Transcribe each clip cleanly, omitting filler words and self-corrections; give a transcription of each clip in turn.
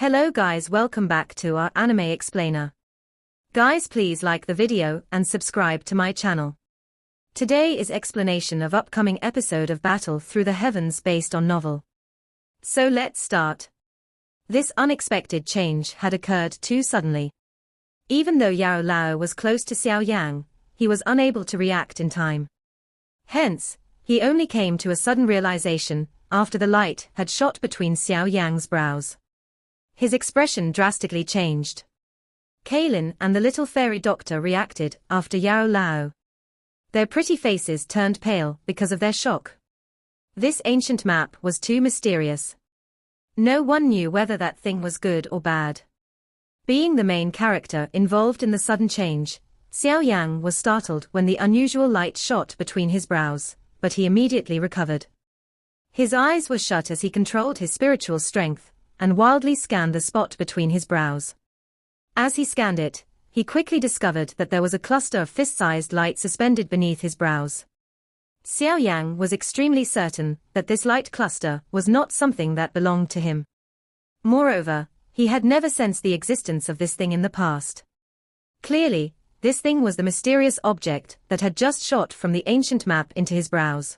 Hello guys, welcome back to our anime explainer. Guys, please like the video and subscribe to my channel. Today is explanation of upcoming episode of Battle Through the Heavens based on novel. So let's start. This unexpected change had occurred too suddenly. Even though Yao Lao was close to Xiao Yan, he was unable to react in time. Hence, he only came to a sudden realization after the light had shot between Xiao Yan's brows. His expression drastically changed. Kaylin and the little fairy doctor reacted after Yao Lao. Their pretty faces turned pale because of their shock. This ancient map was too mysterious. No one knew whether that thing was good or bad. Being the main character involved in the sudden change, Xiao Yan was startled when the unusual light shot between his brows, but he immediately recovered. His eyes were shut as he controlled his spiritual strength and wildly scanned the spot between his brows. As he scanned it, he quickly discovered that there was a cluster of fist-sized light suspended beneath his brows. Xiao Yan was extremely certain that this light cluster was not something that belonged to him. Moreover, he had never sensed the existence of this thing in the past. Clearly, this thing was the mysterious object that had just shot from the ancient map into his brows.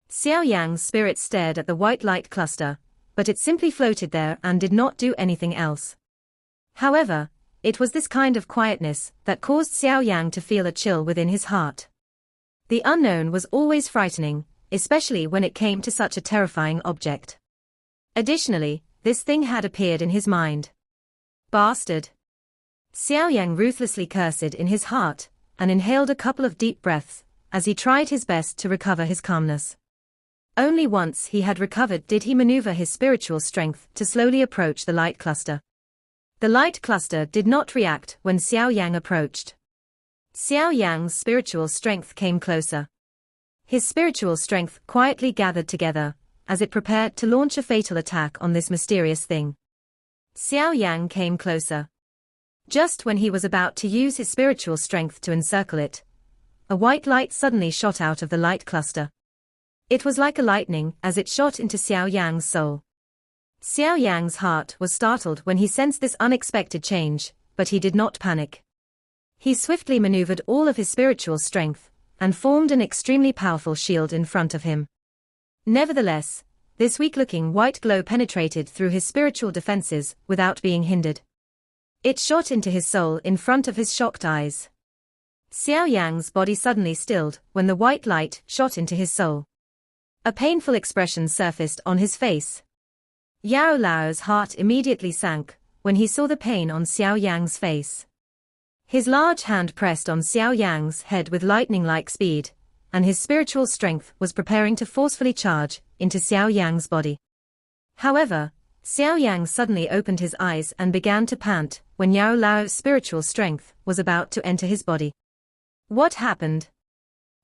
Xiao Yan's spirit stared at the white light cluster, but it simply floated there and did not do anything else. However, it was this kind of quietness that caused Xiao Yan to feel a chill within his heart. The unknown was always frightening, especially when it came to such a terrifying object. Additionally, this thing had appeared in his mind. Bastard! Xiao Yan ruthlessly cursed in his heart, and inhaled a couple of deep breaths, as he tried his best to recover his calmness. Only once he had recovered did he maneuver his spiritual strength to slowly approach the light cluster. The light cluster did not react when Xiao Yan approached. Xiao Yan's spiritual strength came closer. His spiritual strength quietly gathered together, as it prepared to launch a fatal attack on this mysterious thing. Xiao Yan came closer. Just when he was about to use his spiritual strength to encircle it, a white light suddenly shot out of the light cluster. It was like a lightning as it shot into Xiao Yan's soul. Xiao Yan's heart was startled when he sensed this unexpected change, but he did not panic. He swiftly maneuvered all of his spiritual strength and formed an extremely powerful shield in front of him. Nevertheless, this weak-looking white glow penetrated through his spiritual defenses without being hindered. It shot into his soul in front of his shocked eyes. Xiao Yan's body suddenly stilled when the white light shot into his soul. A painful expression surfaced on his face. Yao Lao's heart immediately sank when he saw the pain on Xiao Yan's face. His large hand pressed on Xiao Yan's head with lightning-like speed, and his spiritual strength was preparing to forcefully charge into Xiao Yan's body. However, Xiao Yan suddenly opened his eyes and began to pant when Yao Lao's spiritual strength was about to enter his body. What happened?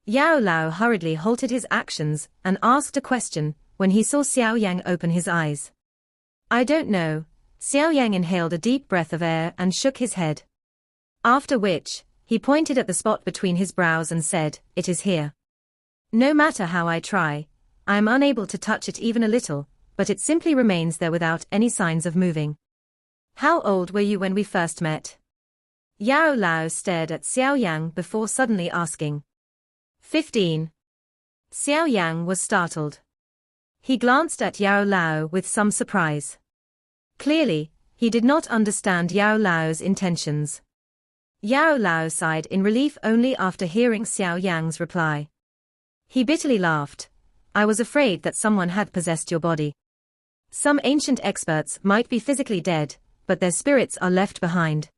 Yao Lao hurriedly halted his actions and asked a question when he saw Xiao Yan open his eyes. I don't know. Xiao Yan inhaled a deep breath of air and shook his head. After which, he pointed at the spot between his brows and said, "It is here. No matter how I try, I am unable to touch it even a little, but it simply remains there without any signs of moving." How old were you when we first met? Yao Lao stared at Xiao Yan before suddenly asking. 15. Xiao Yan was startled. He glanced at Yao Lao with some surprise. Clearly, he did not understand Yao Lao's intentions. Yao Lao sighed in relief only after hearing Xiao Yan's reply. He bitterly laughed. I was afraid that someone had possessed your body. Some ancient experts might be physically dead, but their spirits are left behind.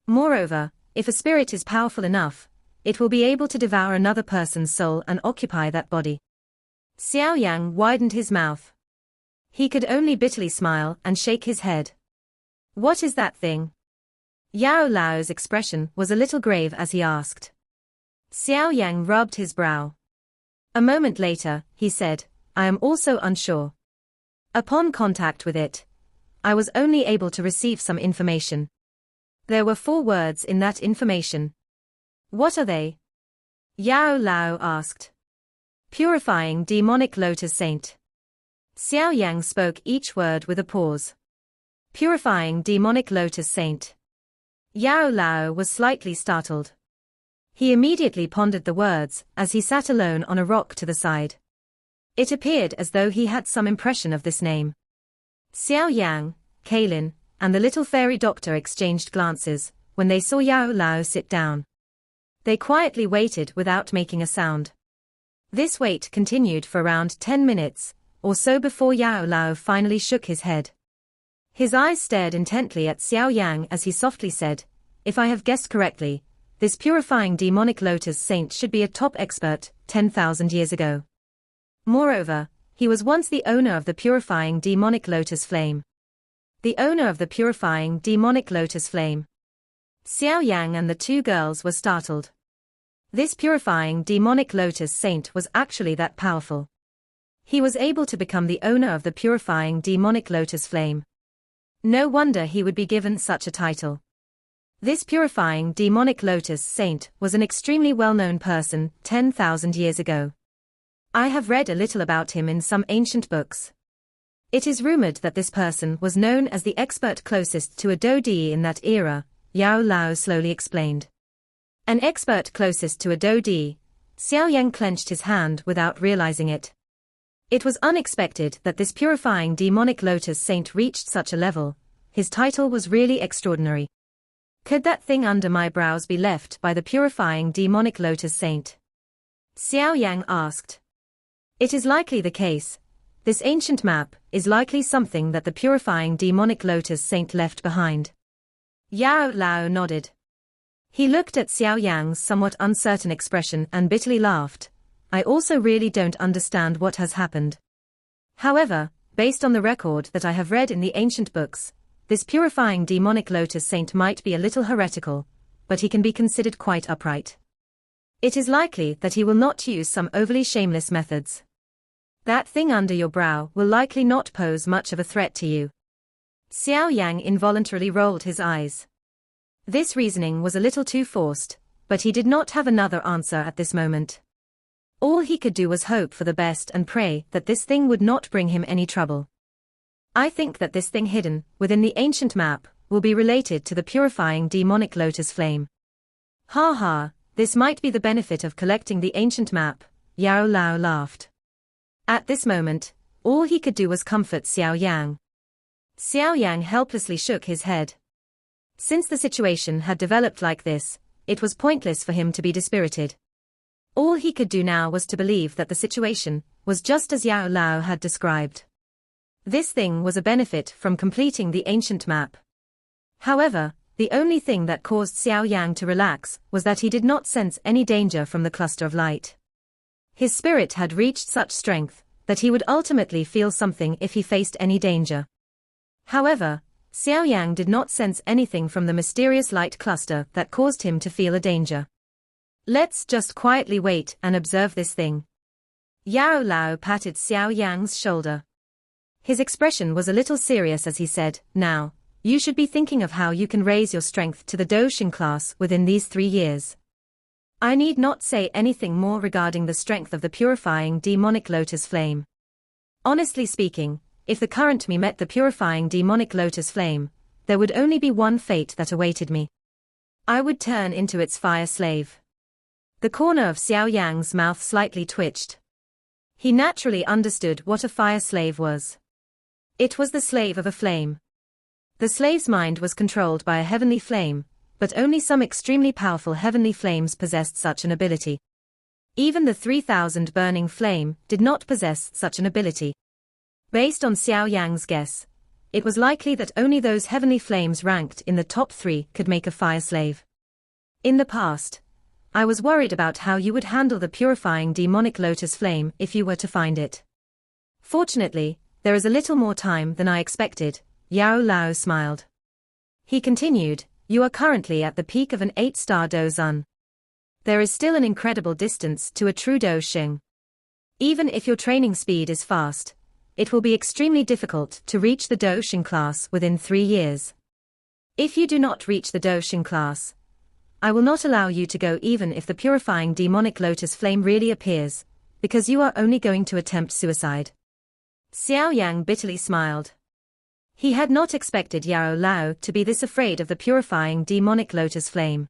Moreover, if a spirit is powerful enough, it will be able to devour another person's soul and occupy that body. Xiao Yan widened his mouth. He could only bitterly smile and shake his head. What is that thing? Yao Lao's expression was a little grave as he asked. Xiao Yan rubbed his brow. A moment later, he said, I am also unsure. Upon contact with it, I was only able to receive some information. There were 4 words in that information. What are they? Yao Lao asked. Purifying demonic lotus saint. Xiao Yan spoke each word with a pause. Purifying demonic lotus saint. Yao Lao was slightly startled. He immediately pondered the words as he sat alone on a rock to the side. It appeared as though he had some impression of this name. Xiao Yan, Kailin, and the little fairy doctor exchanged glances when they saw Yao Lao sit down. They quietly waited without making a sound. This wait continued for around 10 minutes or so before Yao Lao finally shook his head. His eyes stared intently at Xiao Yang as he softly said, "If I have guessed correctly, this purifying demonic lotus saint should be a top expert 10,000 years ago. Moreover, he was once the owner of the purifying demonic lotus flame." The owner of the purifying demonic lotus flame. Xiao Yang and the two girls were startled. This purifying demonic lotus saint was actually that powerful. He was able to become the owner of the purifying demonic lotus flame. No wonder he would be given such a title. This purifying demonic lotus saint was an extremely well-known person 10,000 years ago. I have read a little about him in some ancient books. It is rumored that this person was known as the expert closest to a Dodi in that era, Yao Lao slowly explained. An expert closest to a Dodi. Xiao Yan clenched his hand without realizing it. It was unexpected that this purifying demonic lotus saint reached such a level. His title was really extraordinary. Could that thing under my brows be left by the purifying demonic lotus saint? Xiao Yang asked. It is likely the case. This ancient map is likely something that the purifying demonic lotus saint left behind. Yao Lao nodded. He looked at Xiao Yang's somewhat uncertain expression and bitterly laughed. I also really don't understand what has happened. However, based on the record that I have read in the ancient books, this purifying demonic lotus saint might be a little heretical, but he can be considered quite upright. It is likely that he will not use some overly shameless methods. That thing under your brow will likely not pose much of a threat to you. Xiao Yang involuntarily rolled his eyes. This reasoning was a little too forced, but he did not have another answer at this moment. All he could do was hope for the best and pray that this thing would not bring him any trouble. I think that this thing hidden within the ancient map will be related to the purifying demonic lotus flame. Ha ha, this might be the benefit of collecting the ancient map, Yao Lao laughed. At this moment, all he could do was comfort Xiao Yang. Xiao Yang helplessly shook his head. Since the situation had developed like this, it was pointless for him to be dispirited. All he could do now was to believe that the situation was just as Yao Lao had described. This thing was a benefit from completing the ancient map. However, the only thing that caused Xiao Yang to relax was that he did not sense any danger from the cluster of light. His spirit had reached such strength that he would ultimately feel something if he faced any danger. However, Xiao Yang did not sense anything from the mysterious light cluster that caused him to feel a danger. Let's just quietly wait and observe this thing. Yao Lao patted Xiao Yang's shoulder. His expression was a little serious as he said, "Now, you should be thinking of how you can raise your strength to the Doxing class within these 3 years. I need not say anything more regarding the strength of the purifying demonic lotus flame. Honestly speaking, if the current me met the purifying demonic lotus flame, there would only be one fate that awaited me. I would turn into its fire slave." The corner of Xiao Yang's mouth slightly twitched. He naturally understood what a fire slave was. It was the slave of a flame. The slave's mind was controlled by a heavenly flame, but only some extremely powerful heavenly flames possessed such an ability. Even the 3,000 burning flame did not possess such an ability. Based on Xiao Yang's guess, it was likely that only those heavenly flames ranked in the top 3 could make a fire slave. In the past, I was worried about how you would handle the purifying demonic lotus flame if you were to find it. Fortunately, there is a little more time than I expected, Yao Lao smiled. He continued, "You are currently at the peak of an 8-star Dozun. There is still an incredible distance to a true Doxing. Even if your training speed is fast, it will be extremely difficult to reach the Doxing class within 3 years. If you do not reach the Doxing class, I will not allow you to go even if the purifying demonic lotus flame really appears, because you are only going to attempt suicide." Xiao Yang bitterly smiled. He had not expected Yao Lao to be this afraid of the purifying demonic lotus flame.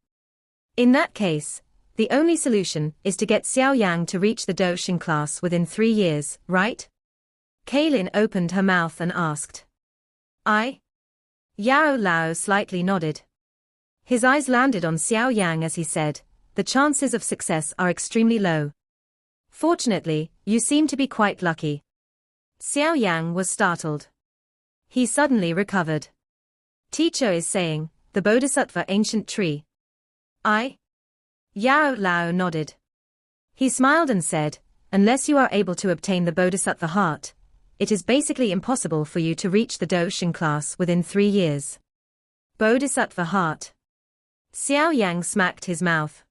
In that case, the only solution is to get Xiao Yan to reach the Doshing class within 3 years, right? Kaylin opened her mouth and asked. Yao Lao slightly nodded. His eyes landed on Xiao Yan as he said, the chances of success are extremely low. Fortunately, you seem to be quite lucky. Xiao Yan was startled. He suddenly recovered. Teacher is saying, the Bodhisattva ancient tree. Yao Lao nodded. He smiled and said, unless you are able to obtain the Bodhisattva heart, it is basically impossible for you to reach the Doshing class within 3 years. Bodhisattva heart. Xiao Yang smacked his mouth.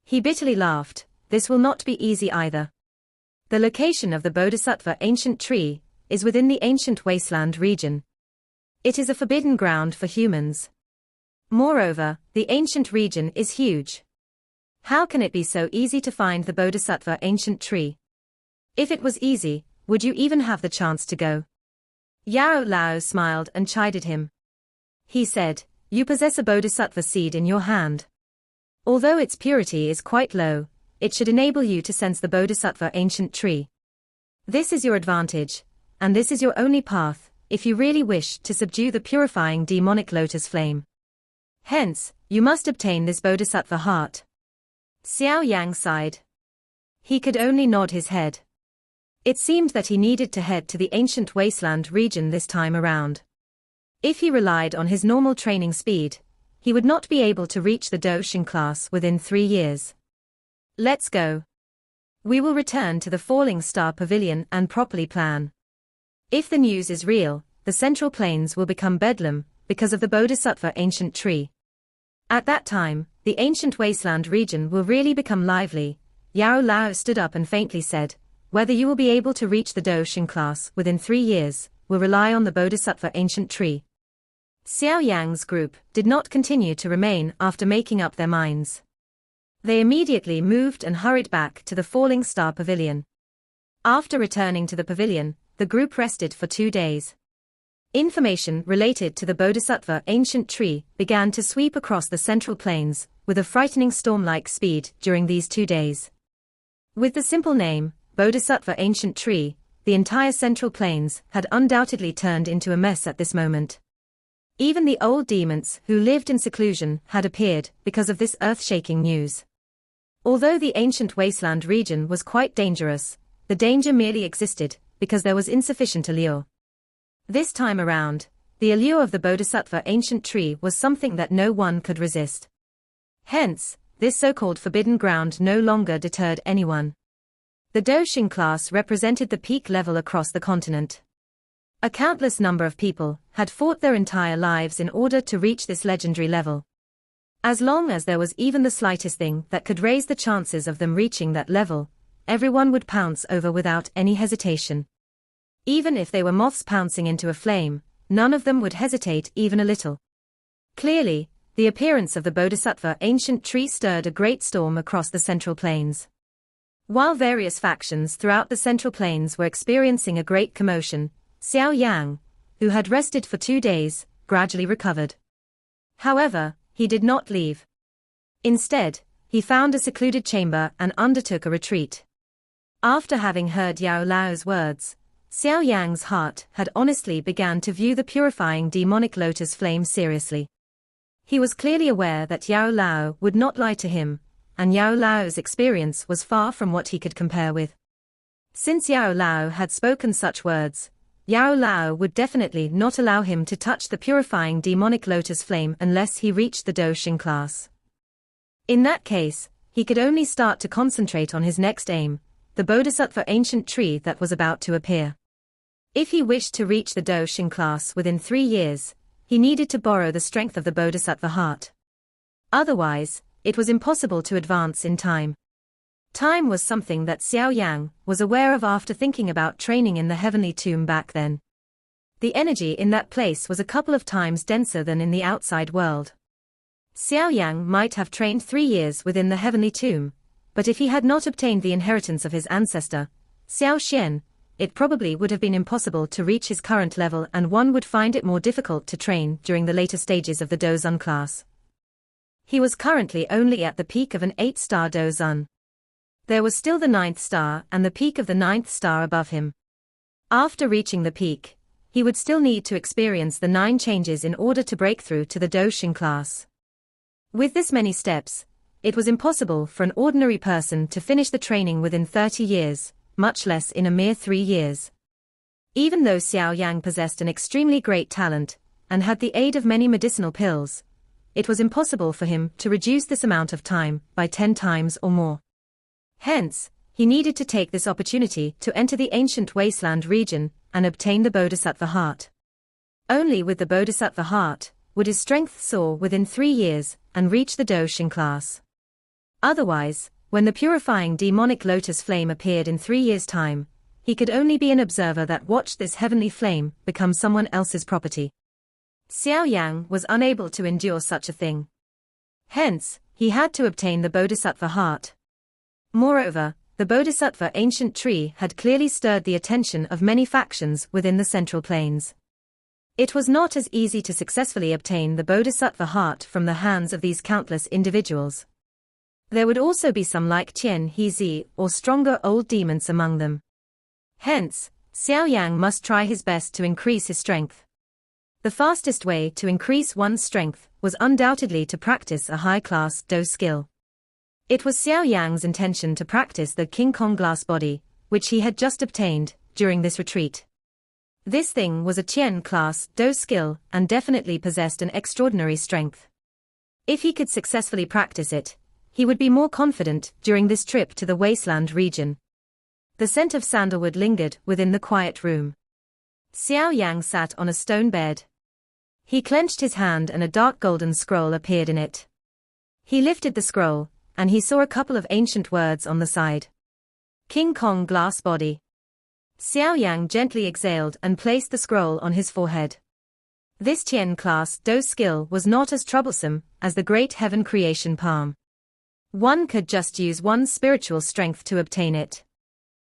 He bitterly laughed, this will not be easy either. The location of the Bodhisattva ancient tree is within the ancient wasteland region. It is a forbidden ground for humans. Moreover, the ancient region is huge. How can it be so easy to find the Bodhisattva ancient tree? If it was easy, would you even have the chance to go? Yao Lao smiled and chided him. He said, you possess a Bodhisattva seed in your hand. Although its purity is quite low, it should enable you to sense the Bodhisattva ancient tree. This is your advantage, and this is your only path, if you really wish to subdue the purifying demonic lotus flame. Hence, you must obtain this Bodhisattva heart. Xiao Yang sighed. He could only nod his head. It seemed that he needed to head to the ancient wasteland region this time around. If he relied on his normal training speed, he would not be able to reach the Doshing class within 3 years. Let's go. We will return to the Falling Star Pavilion and properly plan. If the news is real, the Central Plains will become bedlam because of the Bodhisattva ancient tree. At that time, the ancient wasteland region will really become lively. Yao Lao stood up and faintly said, whether you will be able to reach the Doshing class within 3 years will rely on the Bodhisattva ancient tree. Xiao Yang's group did not continue to remain after making up their minds. They immediately moved and hurried back to the Falling Star Pavilion. After returning to the pavilion, the group rested for 2 days. Information related to the Bodhisattva ancient tree began to sweep across the Central Plains with a frightening storm-like speed during these 2 days. With the simple name, Bodhisattva ancient tree, the entire Central Plains had undoubtedly turned into a mess at this moment. Even the old demons who lived in seclusion had appeared because of this earth-shaking news. Although the ancient wasteland region was quite dangerous, the danger merely existed because there was insufficient allure. This time around, the allure of the Bodhisattva ancient tree was something that no one could resist. Hence, this so-called forbidden ground no longer deterred anyone. The Doshing class represented the peak level across the continent. A countless number of people had fought their entire lives in order to reach this legendary level. As long as there was even the slightest thing that could raise the chances of them reaching that level, everyone would pounce over without any hesitation. Even if they were moths pouncing into a flame, none of them would hesitate even a little. Clearly, the appearance of the Bodhisattva ancient tree stirred a great storm across the Central Plains. While various factions throughout the Central Plains were experiencing a great commotion, Xiao Yang, who had rested for 2 days, gradually recovered. However, he did not leave. Instead, he found a secluded chamber and undertook a retreat. After having heard Yao Lao's words, Xiao Yang's heart had honestly begun to view the purifying demonic lotus flame seriously. He was clearly aware that Yao Lao would not lie to him, and Yao Lao's experience was far from what he could compare with. Since Yao Lao had spoken such words, Yao Lao would definitely not allow him to touch the purifying demonic lotus flame unless he reached the Doshing class. In that case, he could only start to concentrate on his next aim, the Bodhisattva ancient tree that was about to appear. If he wished to reach the Doshing class within 3 years, he needed to borrow the strength of the Bodhisattva heart. Otherwise, it was impossible to advance in time. Time was something that Xiao Yang was aware of after thinking about training in the heavenly tomb back then. The energy in that place was a couple of times denser than in the outside world. Xiao Yang might have trained 3 years within the heavenly tomb, but if he had not obtained the inheritance of his ancestor, Xiao Xian, it probably would have been impossible to reach his current level, and one would find it more difficult to train during the later stages of the Dozun class. He was currently only at the peak of an 8-star Dozun. There was still the 9th star and the peak of the 9th star above him. After reaching the peak, he would still need to experience the 9 changes in order to break through to the Doxing class. With this many steps, it was impossible for an ordinary person to finish the training within 30 years, much less in a mere 3 years. Even though Xiao Yan possessed an extremely great talent, and had the aid of many medicinal pills, it was impossible for him to reduce this amount of time by 10 times or more. Hence, he needed to take this opportunity to enter the ancient wasteland region and obtain the Bodhisattva heart. Only with the Bodhisattva heart would his strength soar within 3 years and reach the Doxing class. Otherwise, when the purifying demonic lotus flame appeared in 3 years' time, he could only be an observer that watched this heavenly flame become someone else's property. Xiao Yan was unable to endure such a thing. Hence, he had to obtain the Bodhisattva heart. Moreover, the Bodhisattva ancient tree had clearly stirred the attention of many factions within the Central Plains. It was not as easy to successfully obtain the Bodhisattva heart from the hands of these countless individuals. There would also be some like Tian He or stronger old demons among them. Hence, Xiao Yan must try his best to increase his strength. The fastest way to increase one's strength was undoubtedly to practice a high-class Do skill. It was Xiao Yan's intention to practice the King Kong glass body, which he had just obtained during this retreat. This thing was a Qian class Do skill and definitely possessed an extraordinary strength. If he could successfully practice it, he would be more confident during this trip to the wasteland region. The scent of sandalwood lingered within the quiet room. Xiao Yan sat on a stone bed. He clenched his hand and a dark golden scroll appeared in it. He lifted the scroll, and he saw a couple of ancient words on the side. King Kong glass body. Xiao Yan gently exhaled and placed the scroll on his forehead. This Qian class Do skill was not as troublesome as the great heaven creation palm. One could just use one's spiritual strength to obtain it.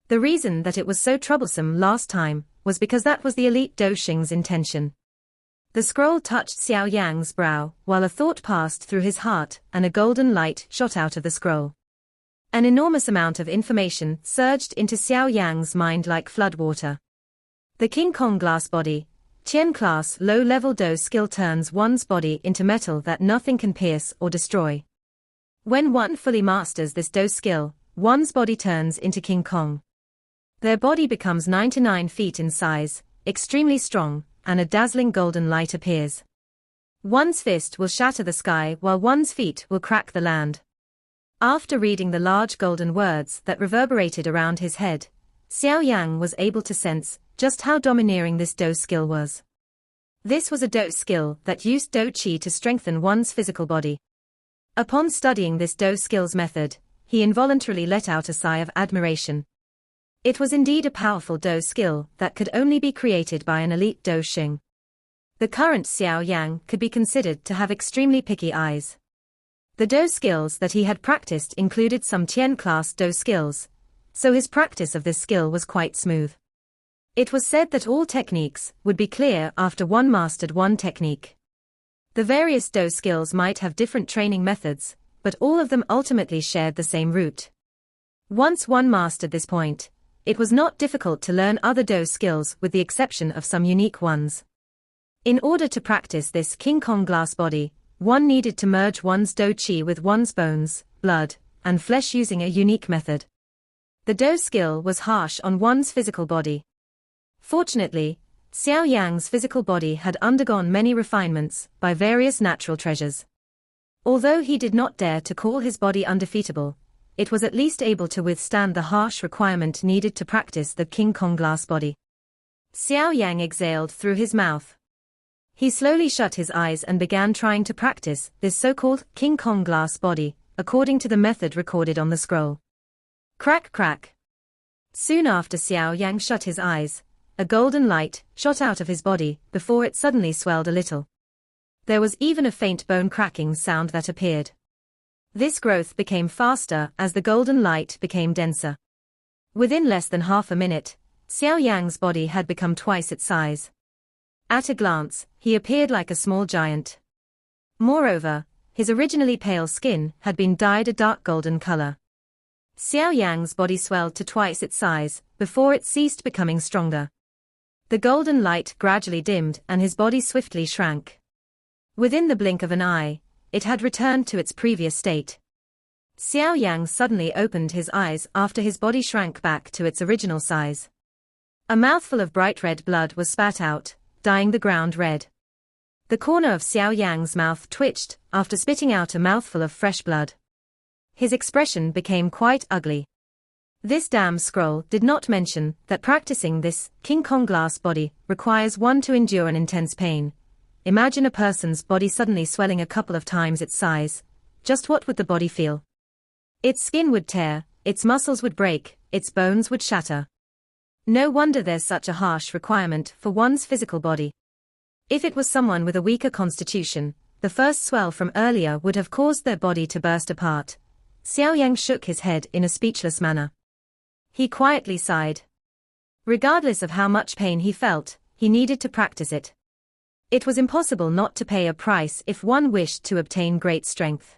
The reason that it was so troublesome last time was because that was the elite Doxing's intention. The scroll touched Xiao Yan's brow, while a thought passed through his heart and a golden light shot out of the scroll. An enormous amount of information surged into Xiao Yan's mind like floodwater. The King Kong glass body, Qian class low-level Do skill turns one's body into metal that nothing can pierce or destroy. When one fully masters this Do skill, one's body turns into King Kong. Their body becomes 99 feet in size, extremely strong, and a dazzling golden light appears. One's fist will shatter the sky while one's feet will crack the land. After reading the large golden words that reverberated around his head, Xiao Yan was able to sense just how domineering this Do skill was. This was a Do skill that used Do Qi to strengthen one's physical body. Upon studying this Do skill's method, he involuntarily let out a sigh of admiration. It was indeed a powerful Do skill that could only be created by an elite Doxing. The current Xiao Yan could be considered to have extremely picky eyes. The Do skills that he had practiced included some Qian class Do skills, so his practice of this skill was quite smooth. It was said that all techniques would be clear after one mastered one technique. The various Do skills might have different training methods, but all of them ultimately shared the same root. Once one mastered this point, it was not difficult to learn other Do skills with the exception of some unique ones. In order to practice this King Kong glass body, one needed to merge one's Do Qi with one's bones, blood, and flesh using a unique method. The Do skill was harsh on one's physical body. Fortunately, Xiao Yan's physical body had undergone many refinements by various natural treasures. Although he did not dare to call his body undefeatable, it was at least able to withstand the harsh requirement needed to practice the King Kong glass body. Xiao Yan exhaled through his mouth. He slowly shut his eyes and began trying to practice this so-called King Kong glass body, according to the method recorded on the scroll. Crack crack. Soon after Xiao Yan shut his eyes, a golden light shot out of his body before it suddenly swelled a little. There was even a faint bone cracking sound that appeared. This growth became faster as the golden light became denser. Within less than half a minute, Xiao Yang's body had become twice its size. At a glance, he appeared like a small giant. Moreover, his originally pale skin had been dyed a dark golden color. Xiao Yang's body swelled to twice its size, before it ceased becoming stronger. The golden light gradually dimmed and his body swiftly shrank. Within the blink of an eye, it had returned to its previous state. Xiao Yang suddenly opened his eyes after his body shrank back to its original size. A mouthful of bright red blood was spat out, dyeing the ground red. The corner of Xiao Yang's mouth twitched after spitting out a mouthful of fresh blood. His expression became quite ugly. This damn scroll did not mention that practicing this King Kong glass body requires one to endure an intense pain. Imagine a person's body suddenly swelling a couple of times its size. Just what would the body feel? Its skin would tear, its muscles would break, its bones would shatter. No wonder there's such a harsh requirement for one's physical body. If it was someone with a weaker constitution, the first swell from earlier would have caused their body to burst apart. Xiao Yang shook his head in a speechless manner. He quietly sighed. Regardless of how much pain he felt, he needed to practice it. It was impossible not to pay a price if one wished to obtain great strength.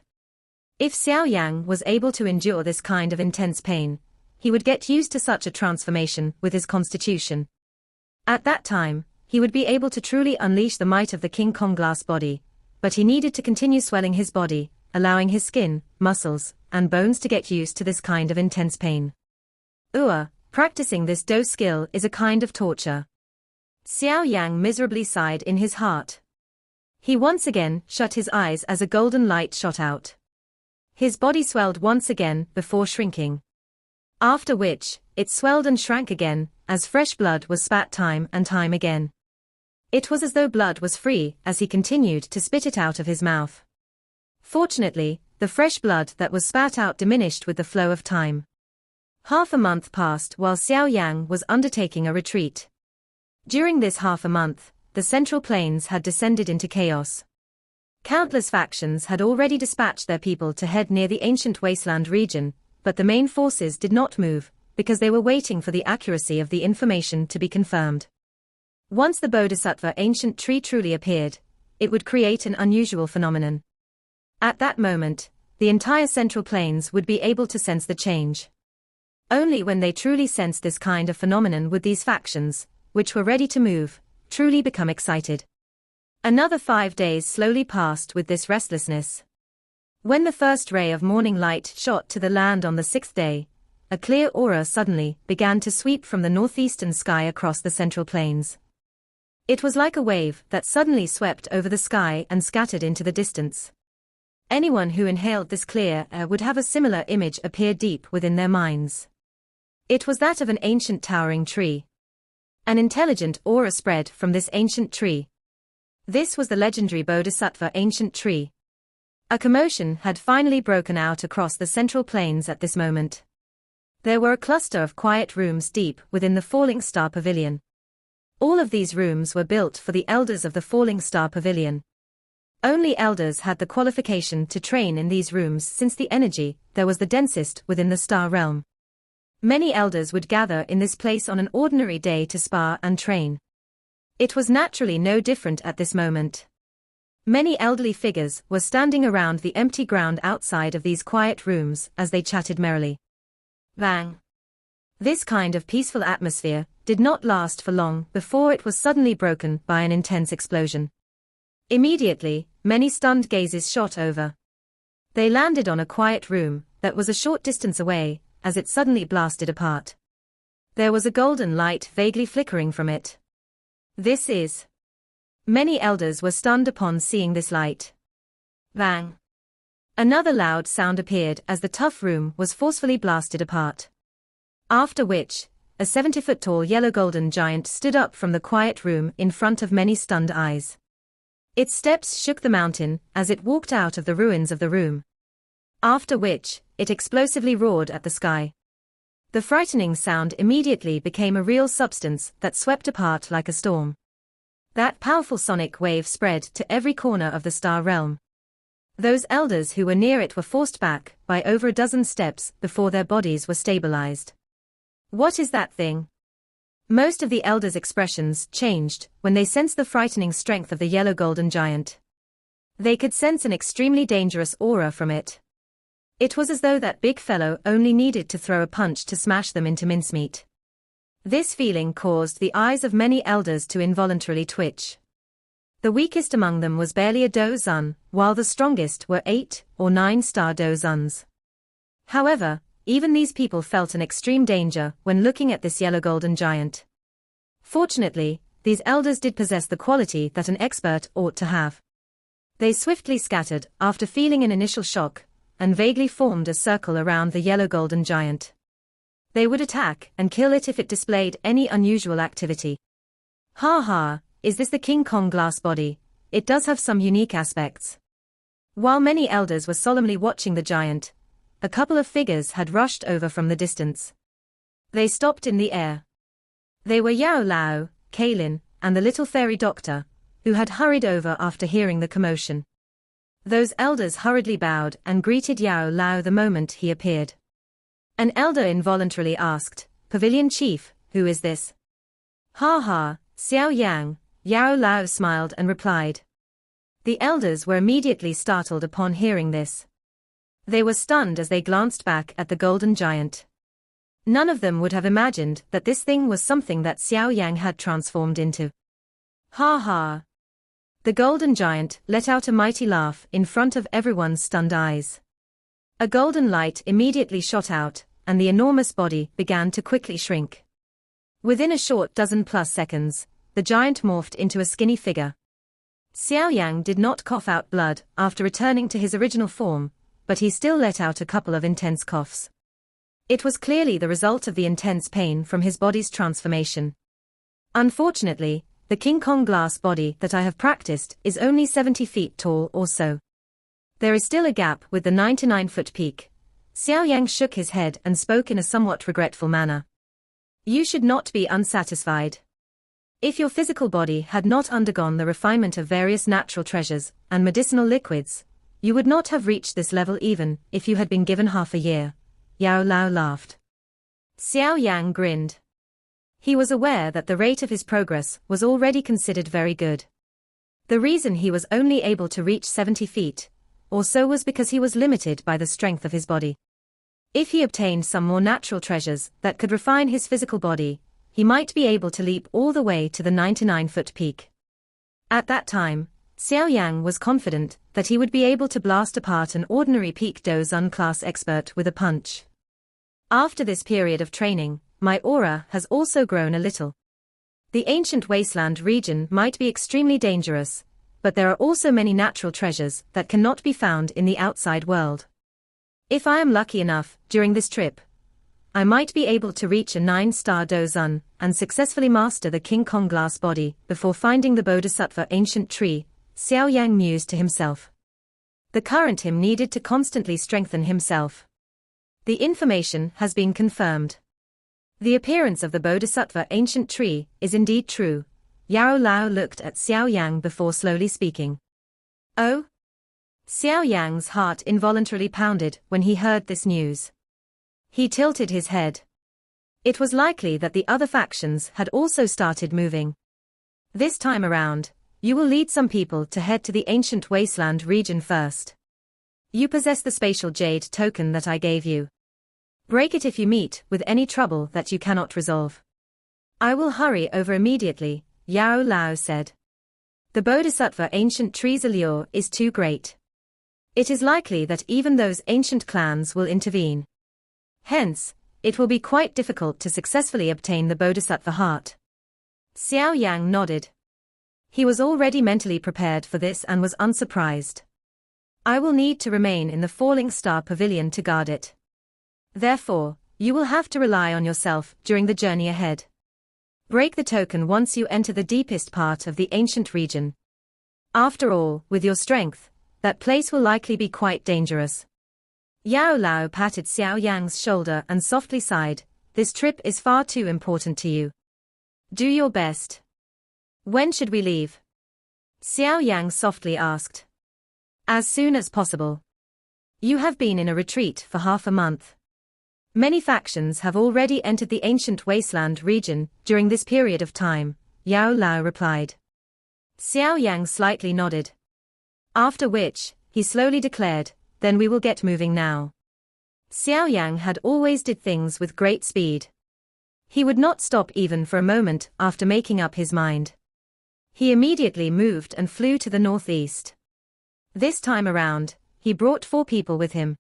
If Xiao Yang was able to endure this kind of intense pain, he would get used to such a transformation with his constitution. At that time, he would be able to truly unleash the might of the King Kong glass body, but he needed to continue swelling his body, allowing his skin, muscles, and bones to get used to this kind of intense pain. Practicing this Do skill is a kind of torture. Xiao Yang miserably sighed in his heart. He once again shut his eyes as a golden light shot out. His body swelled once again before shrinking. After which, it swelled and shrank again, as fresh blood was spat time and time again. It was as though blood was free as he continued to spit it out of his mouth. Fortunately, the fresh blood that was spat out diminished with the flow of time. Half a month passed while Xiao Yang was undertaking a retreat. During this half a month, the Central Plains had descended into chaos. Countless factions had already dispatched their people to head near the ancient wasteland region, but the main forces did not move, because they were waiting for the accuracy of the information to be confirmed. Once the Bodhisattva ancient tree truly appeared, it would create an unusual phenomenon. At that moment, the entire Central Plains would be able to sense the change. Only when they truly sensed this kind of phenomenon would these factions, which were ready to move, truly become excited. Another 5 days slowly passed with this restlessness. When the first ray of morning light shot to the land on the 6th day, a clear aura suddenly began to sweep from the northeastern sky across the Central Plains. It was like a wave that suddenly swept over the sky and scattered into the distance. Anyone who inhaled this clear air would have a similar image appear deep within their minds. It was that of an ancient towering tree. An intelligent aura spread from this ancient tree. This was the legendary Bodhisattva ancient tree. A commotion had finally broken out across the Central Plains at this moment. There were a cluster of quiet rooms deep within the Falling Star Pavilion. All of these rooms were built for the elders of the Falling Star Pavilion. Only elders had the qualification to train in these rooms since the energy there was the densest within the star realm. Many elders would gather in this place on an ordinary day to spar and train. It was naturally no different at this moment. Many elderly figures were standing around the empty ground outside of these quiet rooms as they chatted merrily. Bang! This kind of peaceful atmosphere did not last for long before it was suddenly broken by an intense explosion. Immediately, many stunned gazes shot over. They landed on a quiet room that was a short distance away, as it suddenly blasted apart. There was a golden light vaguely flickering from it. This is... Many elders were stunned upon seeing this light. Bang! Another loud sound appeared as the tough room was forcefully blasted apart. After which, a 70-foot-tall yellow-golden giant stood up from the quiet room in front of many stunned eyes. Its steps shook the mountain as it walked out of the ruins of the room. After which, it explosively roared at the sky. The frightening sound immediately became a real substance that swept apart like a storm. That powerful sonic wave spread to every corner of the star realm. Those elders who were near it were forced back by over a dozen steps before their bodies were stabilized. What is that thing? Most of the elders' expressions changed when they sensed the frightening strength of the yellow golden giant. They could sense an extremely dangerous aura from it. It was as though that big fellow only needed to throw a punch to smash them into mincemeat. This feeling caused the eyes of many elders to involuntarily twitch. The weakest among them was barely a dozun, while the strongest were 8 or 9-star dozuns. However, even these people felt an extreme danger when looking at this yellow golden giant. Fortunately, these elders did possess the quality that an expert ought to have. They swiftly scattered after feeling an initial shock, and vaguely formed a circle around the yellow golden giant. They would attack and kill it if it displayed any unusual activity. Ha ha, is this the King Kong glass body? It does have some unique aspects. While many elders were solemnly watching the giant, a couple of figures had rushed over from the distance. They stopped in the air. They were Yao Lao, Kailin, and the little fairy doctor, who had hurried over after hearing the commotion. Those elders hurriedly bowed and greeted Yao Lao the moment he appeared. An elder involuntarily asked, "Pavilion Chief, who is this?" "Ha ha, Xiao Yan," Yao Lao smiled and replied. The elders were immediately startled upon hearing this. They were stunned as they glanced back at the golden giant. None of them would have imagined that this thing was something that Xiao Yan had transformed into. Ha ha. The golden giant let out a mighty laugh in front of everyone's stunned eyes. A golden light immediately shot out, and the enormous body began to quickly shrink. Within a short dozen-plus seconds, the giant morphed into a skinny figure. Xiao Yang did not cough out blood after returning to his original form, but he still let out a couple of intense coughs. It was clearly the result of the intense pain from his body's transformation. Unfortunately, the King Kong glass body that I have practiced is only 70 feet tall or so. There is still a gap with the 99-foot peak. Xiao Yang shook his head and spoke in a somewhat regretful manner. You should not be unsatisfied. If your physical body had not undergone the refinement of various natural treasures and medicinal liquids, you would not have reached this level even if you had been given half a year. Yao Lao laughed. Xiao Yang grinned. He was aware that the rate of his progress was already considered very good. The reason he was only able to reach 70 feet or so was because he was limited by the strength of his body. If he obtained some more natural treasures that could refine his physical body, he might be able to leap all the way to the 99-foot peak. At that time, Xiao Yang was confident that he would be able to blast apart an ordinary peak dozun class expert with a punch. After this period of training, my aura has also grown a little. The ancient wasteland region might be extremely dangerous, but there are also many natural treasures that cannot be found in the outside world. If I am lucky enough during this trip, I might be able to reach a 9-star dozun and successfully master the King Kong glass body before finding the Bodhisattva ancient tree, Xiao Yang mused to himself. The current him needed to constantly strengthen himself. The information has been confirmed. The appearance of the Bodhisattva ancient tree is indeed true. Yao Lao looked at Xiao Yang before slowly speaking. Oh? Xiao Yang's heart involuntarily pounded when he heard this news. He tilted his head. It was likely that the other factions had also started moving. This time around, you will lead some people to head to the ancient wasteland region first. You possess the spatial jade token that I gave you. Break it if you meet with any trouble that you cannot resolve. I will hurry over immediately, Yao Lao said. The Bodhisattva ancient tree's allure is too great. It is likely that even those ancient clans will intervene. Hence, it will be quite difficult to successfully obtain the Bodhisattva heart. Xiao Yang nodded. He was already mentally prepared for this and was unsurprised. I will need to remain in the Falling Star Pavilion to guard it. Therefore, you will have to rely on yourself during the journey ahead. Break the token once you enter the deepest part of the ancient region. After all, with your strength, that place will likely be quite dangerous. Yao Lao patted Xiao Yang's shoulder and softly sighed. This trip is far too important to you. Do your best. When should we leave? Xiao Yang softly asked. As soon as possible. You have been in a retreat for half a month. Many factions have already entered the ancient wasteland region during this period of time, Yao Lao replied. Xiao Yang slightly nodded. After which, he slowly declared, then we will get moving now. Xiao Yang had always did things with great speed. He would not stop even for a moment after making up his mind. He immediately moved and flew to the northeast. This time around, he brought 4 people with him.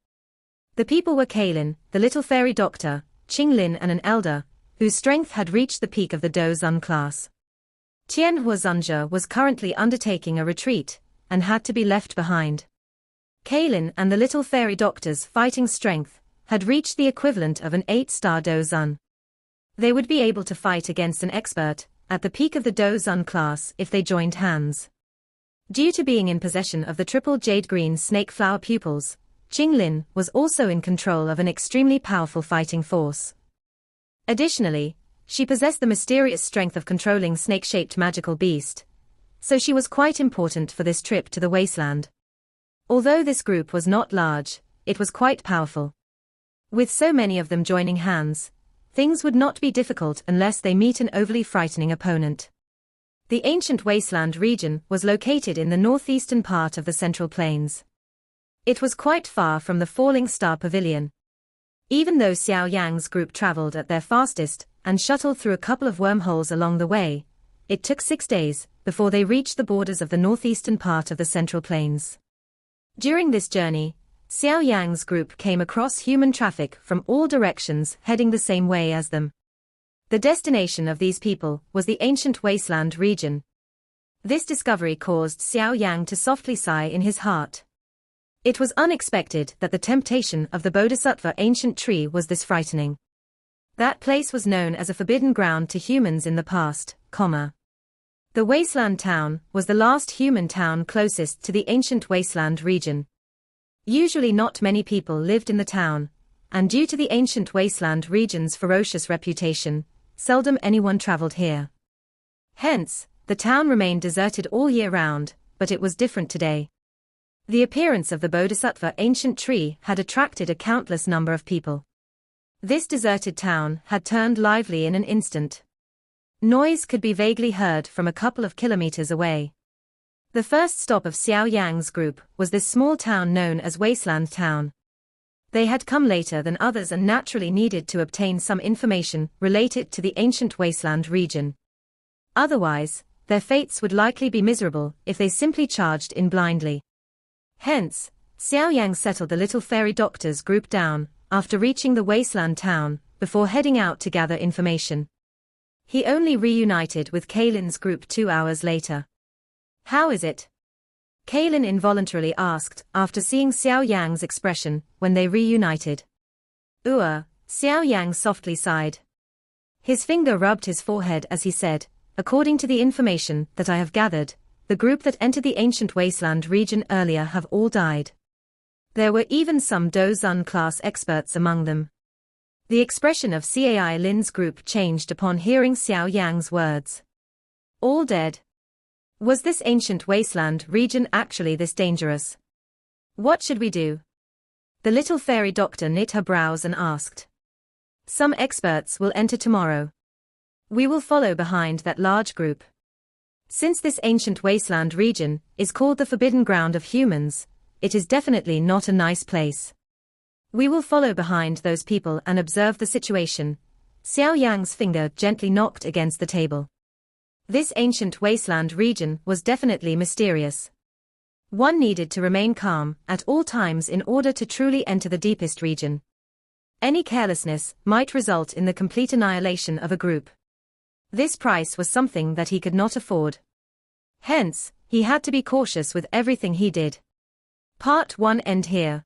The people were Kailin, the little fairy doctor, Qinglin and an elder, whose strength had reached the peak of the Dozun class. Tianhua Zunjia was currently undertaking a retreat, and had to be left behind. Kailin and the little fairy doctor's fighting strength had reached the equivalent of an 8-star Dozun. They would be able to fight against an expert at the peak of the Dozun class if they joined hands. Due to being in possession of the triple jade-green snake flower pupils, Qinglin was also in control of an extremely powerful fighting force. Additionally, she possessed the mysterious strength of controlling snake-shaped magical beast, so she was quite important for this trip to the wasteland. Although this group was not large, it was quite powerful. With so many of them joining hands, things would not be difficult unless they meet an overly frightening opponent. The ancient wasteland region was located in the northeastern part of the Central Plains. It was quite far from the Falling Star Pavilion. Even though Xiao Yang's group traveled at their fastest and shuttled through a couple of wormholes along the way, it took 6 days before they reached the borders of the northeastern part of the Central Plains. During this journey, Xiao Yang's group came across human traffic from all directions heading the same way as them. The destination of these people was the ancient wasteland region. This discovery caused Xiao Yang to softly sigh in his heart. It was unexpected that the temptation of the Bodhisattva ancient tree was this frightening. That place was known as a forbidden ground to humans in the past, The wasteland town was the last human town closest to the ancient wasteland region. Usually not many people lived in the town, and due to the ancient wasteland region's ferocious reputation, seldom anyone traveled here. Hence, the town remained deserted all year round, but it was different today. The appearance of the Bodhisattva ancient tree had attracted a countless number of people. This deserted town had turned lively in an instant. Noise could be vaguely heard from a couple of kilometers away. The first stop of Xiao Yang's group was this small town known as Wasteland Town. They had come later than others and naturally needed to obtain some information related to the ancient wasteland region. Otherwise, their fates would likely be miserable if they simply charged in blindly. Hence, Xiao Yang settled the little fairy doctor's group down after reaching the wasteland town, before heading out to gather information. He only reunited with Kailin's group 2 hours later. How is it? Kailin involuntarily asked after seeing Xiao Yang's expression when they reunited. Xiao Yang softly sighed. His finger rubbed his forehead as he said, according to the information that I have gathered, the group that entered the ancient wasteland region earlier have all died. There were even some Dozun class experts among them. The expression of Cai Lin's group changed upon hearing Xiao Yang's words. All dead. Was this ancient wasteland region actually this dangerous? What should we do? The little fairy doctor knit her brows and asked. Some experts will enter tomorrow. We will follow behind that large group. Since this ancient wasteland region is called the forbidden ground of humans, it is definitely not a nice place. We will follow behind those people and observe the situation. Xiao Yang's finger gently knocked against the table. This ancient wasteland region was definitely mysterious. One needed to remain calm at all times in order to truly enter the deepest region. Any carelessness might result in the complete annihilation of a group. This price was something that he could not afford. Hence, he had to be cautious with everything he did. Part 1 end here.